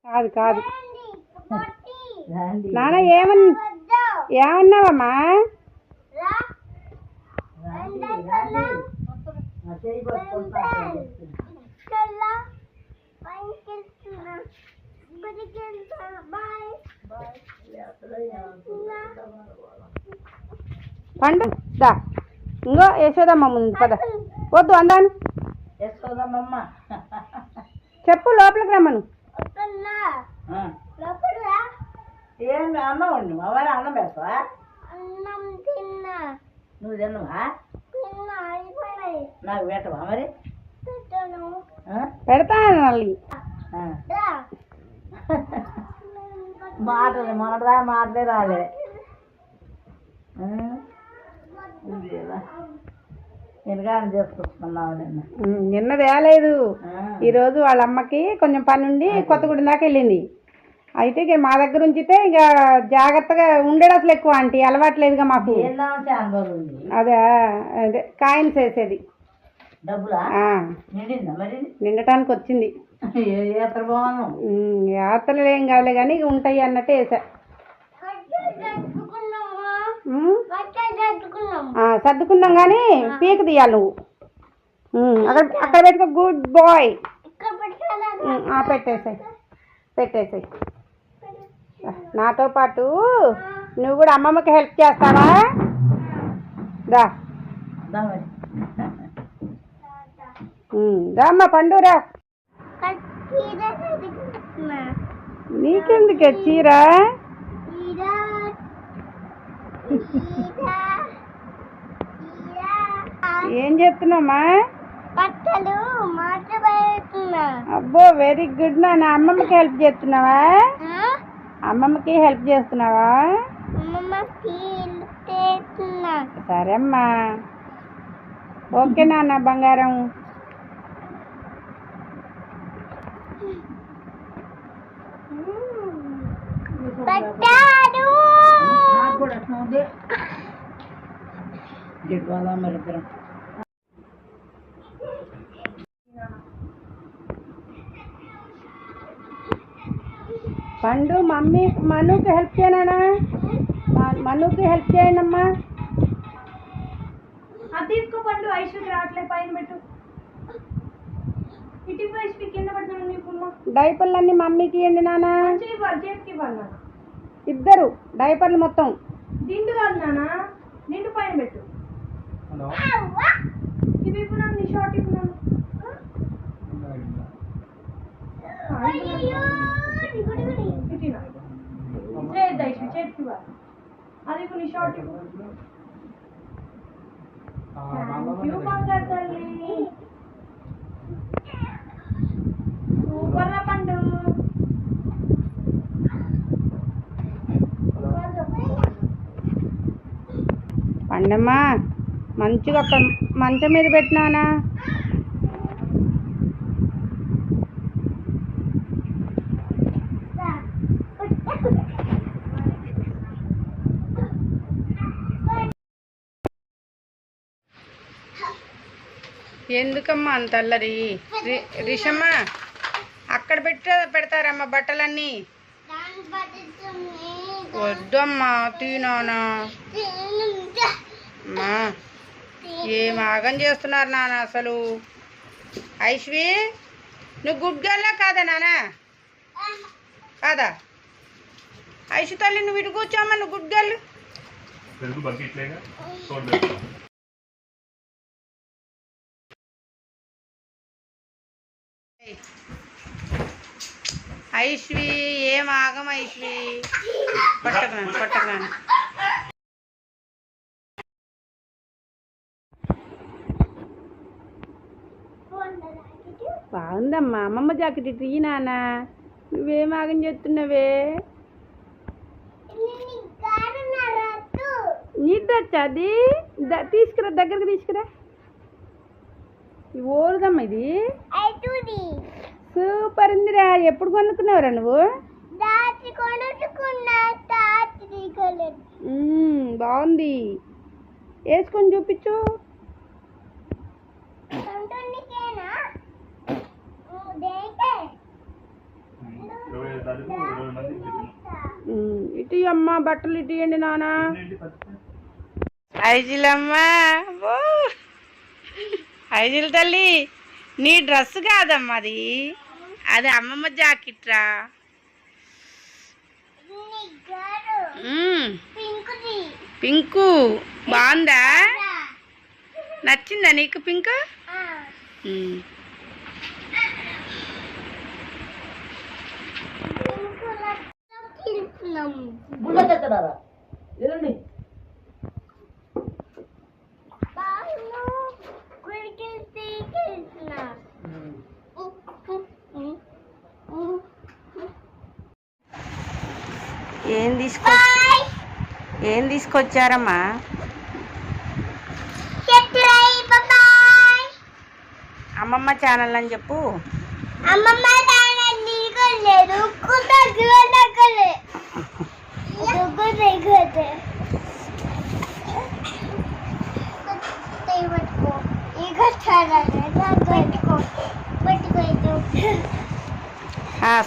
కాదు కాదు నాన్న ఏమన్నావమ్మా? పండు దా ఇంకో యశోదమ్మ ముందు పద. వద్దు అందాను చెప్పు లోపలికి రమ్మను. ఏం అన్నం వండి అవ్వాలి. అన్నం పెడతావా? నువ్వు తిన్నావా? నాకు పెట్టవా మరి? పెడతాను మళ్ళీ. మాటలు మొన్నటిదా మాటలే రాలే. ఎనగానే చేసుకొచ్చుకున్నావు నిన్న తేలేదు. ఈరోజు వాళ్ళ అమ్మకి కొంచెం పని ఉండి కొత్తగూడెం దాకా వెళ్ళింది. అయితే ఇక మా దగ్గర ఉంచితే ఇక జాగ్రత్తగా ఉండేది అసలు ఎక్కువ ఆంటీ అలవాట్లేదుగా మాకు. అదే అదే కాయిన్స్ వేసేది నిండటానికి వచ్చింది. యాత్రలు ఏం కాదులే కానీ ఇక ఉంటాయి అన్నట్టు వేసా. సర్దుకున్నాం కానీ పీక తీయాలి నువ్వు. అక్కడ పెట్టుకో. Good boy. పెట్టేసాయి. నాతో పాటు నువ్వు కూడా అమ్మమ్మకి హెల్ప్ చేస్తావా? దా అమ్మ పండురా. నీకెందుకే చీర? ఏం చెప్తున్నామ్మా? అబ్బో వెరీ గుడ్. నా అమ్మమ్మకి హెల్ప్ చేస్తున్నావా? అమ్మమ్మకి హెల్ప్ చేస్తున్నావా? సరే అమ్మా. ఓకే నాన్న బంగారం. పండు మమ్మీ మనుకి హెల్ప్ చేయనా? మనుకి హెల్ప్ చేయండి అమ్మా. అది తీసుకో పండు. ఐశ్వర్య రావట్లేదు. పైన పెట్టు. ఇటు ఐశ్వర్య కింద పడుతున్నాను. నీకుమ్మా డైపర్లన్నీ మమ్మీకి ఇవ్వండి నాన్న. చేతికి ఇవ్వాలి. ఇద్దరు డైపర్లు మొత్తం. దిండు కాదు నాన్న. నిండు పైన పెట్టు. ఇవి ఇప్పుడు నీ షార్ట్ ఇప్పుడు చేతికి అది ఇప్పుడు నీ షార్ట్ బంగారు తల్లి. సూపర్ రా పండు. పండమ్మా మంచిగా ఒక మంచం మీద పెట్టినానా? ఎందుకమ్మా అంత అల్లరి? రిషమ్మా అక్కడ పెడతారమ్మా బట్టలన్నీ. వద్దమ్మా తీనానా. అమ్మా ఏం ఆగం చేస్తున్నారు నాన్న అసలు. ఐశ్వి నువ్వు గుడ్ గర్లా కాదా నాన్న? కాదా ఐశ్వి తల్లి? నువ్వు ఇటు కూర్చోమ్మా. నువ్వు గుడ్ గర్ల్. ఐశ్వి ఏం ఆగం ఐశ్వి. పట్టకరాను. బాగుందమ్మా అమ్మమ్మ జాకెట్ ఇటు ఈ నాన్న. నువ్వేం ఆగం చేస్తున్నావే? నీద్దచ్చా అది? తీసుకురా దగ్గరకు తీసుకురా. ఓరుదమ్మా ఇది. సూపర్ ఉందిరా. ఎప్పుడు కొనుక్కున్నావురా నువ్వు? బాగుంది. వేసుకొని చూపించు. ఇటు అమ్మ బట్టలు ఇటు ఇవ్వండి నాన్న. ఐజిలమ్మ, ఐజిల్ తల్లి, నీ డ్రెస్ కాదమ్మా అది, అది అమ్మమ్మ జాకెట్ రా. పింకు బాగుందా? నచ్చిందా నీకు పింక్? గుళ్ళకెత్తడారా ఎల్లుండి ఏం తీసుకొచ్చారమ్మా? అమ్మమ్మ ఛానల్ అని చెప్పు. అమ్మమ్మ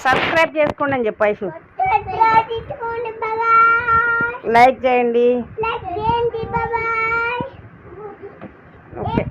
సబ్స్క్రైబ్ చేసుకోండి అని చెప్పు ఐషు. లైక్ చేయండి. బాయ్. ఓకే.